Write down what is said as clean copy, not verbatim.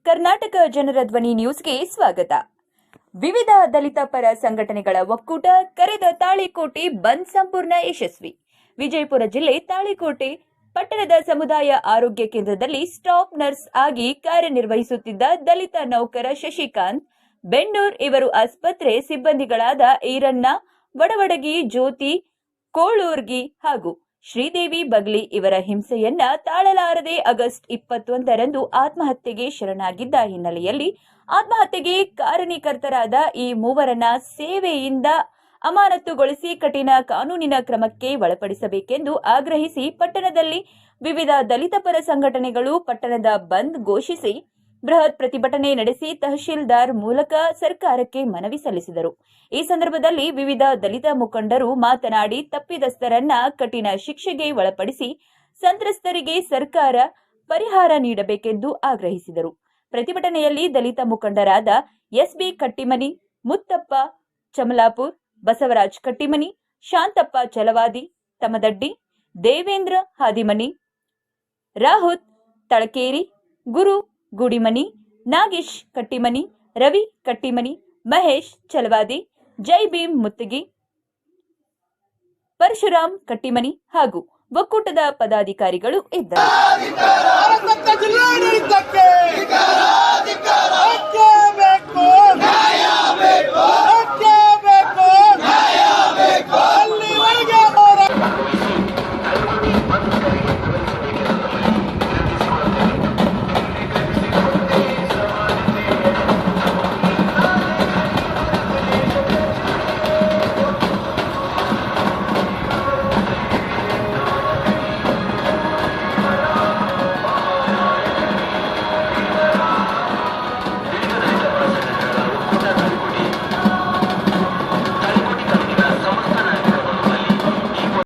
ಕರ್ನಾಟಕ ಜನರ ಧ್ವನಿ ನ್ಯೂಸ್ಗೆ ಸ್ವಾಗತ. ವಿವಿಧ ದಲಿತ ಪರ ಸಂಘಟನೆಗಳ ಒಕ್ಕೂಟ ಕರೆದ ತಾಳಿಕೋಟೆ ಬಂದ್ ಸಂಪೂರ್ಣ ಯಶಸ್ವಿ. ವಿಜಯಪುರ ಜಿಲ್ಲೆ ತಾಳಿಕೋಟೆ ಪಟ್ಟಣದ ಸಮುದಾಯ ಆರೋಗ್ಯ ಕೇಂದ್ರದಲ್ಲಿ ಸ್ಟಾಫ್ ನರ್ಸ್ ಆಗಿ ಕಾರ್ಯನಿರ್ವಹಿಸುತ್ತಿದ್ದ ದಲಿತ ನೌಕರ ಶಶಿಕಾಂತ್ ಬೆಂಡೂರ್ ಇವರು ಆಸ್ಪತ್ರೆ ಸಿಬ್ಬಂದಿಗಳಾದ ಈರಣ್ಣ ವಡವಡಗಿ, ಜ್ಯೋತಿ ಕೋಳೂರ್ಗಿ ಹಾಗೂ ಶ್ರೀದೇವಿ ಬಗ್ಲಿ ಇವರ ಹಿಂಸೆಯನ್ನ ತಾಳಲಾರದೆ ಆಗಸ್ಟ್ 21ರಂದು ಆತ್ಮಹತ್ಯೆಗೆ ಶರಣಾಗಿದ್ದ ಹಿನ್ನೆಲೆಯಲ್ಲಿ ಆತ್ಮಹತ್ಯೆಗೆ ಕಾರಣೀಕರ್ತರಾದ ಈ ಮೂವರನ್ನ ಸೇವೆಯಿಂದ ಅಮಾನತುಗೊಳಿಸಿ ಕಠಿಣ ಕಾನೂನಿನ ಕ್ರಮಕ್ಕೆ ಒಳಪಡಿಸಬೇಕೆಂದು ಆಗ್ರಹಿಸಿ ಪಟ್ಟಣದಲ್ಲಿ ವಿವಿಧ ದಲಿತ ಪರ ಸಂಘಟನೆಗಳು ಪಟ್ಟಣದ ಬಂದ್ ಘೋಷಿಸಿ ಬೃಹತ್ ಪ್ರತಿಭಟನೆ ನಡೆಸಿ ತಹಶೀಲ್ದಾರ್ ಮೂಲಕ ಸರ್ಕಾರಕ್ಕೆ ಮನವಿ ಸಲ್ಲಿಸಿದರು. ಈ ಸಂದರ್ಭದಲ್ಲಿ ವಿವಿಧ ದಲಿತ ಮುಖಂಡರು ಮಾತನಾಡಿ ತಪ್ಪಿತಸ್ಥರನ್ನ ಕಠಿಣ ಶಿಕ್ಷೆಗೆ ಒಳಪಡಿಸಿ ಸಂತ್ರಸ್ತರಿಗೆ ಸರ್ಕಾರ ಪರಿಹಾರ ನೀಡಬೇಕೆಂದು ಆಗ್ರಹಿಸಿದರು. ಪ್ರತಿಭಟನೆಯಲ್ಲಿ ದಲಿತ ಮುಖಂಡರಾದ ಎಸ್ಬಿ ಕಟ್ಟಿಮನಿ, ಮುತ್ತಪ್ಪ ಚಮಲಾಪುರ್, ಬಸವರಾಜ್ ಕಟ್ಟಿಮನಿ, ಶಾಂತಪ್ಪ ಚಲವಾದಿ, ತಮದಡ್ಡಿ, ದೇವೇಂದ್ರ ಹಾದಿಮನಿ, ರಾಹುತ್ ತಳಕೇರಿ, ಗುರು ಗುಡಿಮನಿ, ನಾಗೇಶ್ ಕಟ್ಟಿಮನಿ, ರವಿ ಕಟ್ಟಿಮನಿ, ಮಹೇಶ್ ಚಲವಾದಿ, ಜೈ ಭೀಮ್ ಮುತ್ತಗಿ, ಪರಶುರಾಮ್ ಕಟ್ಟಿಮನಿ ಹಾಗೂ ಒಕ್ಕೂಟದ ಪದಾಧಿಕಾರಿಗಳು ಇದ್ದರು.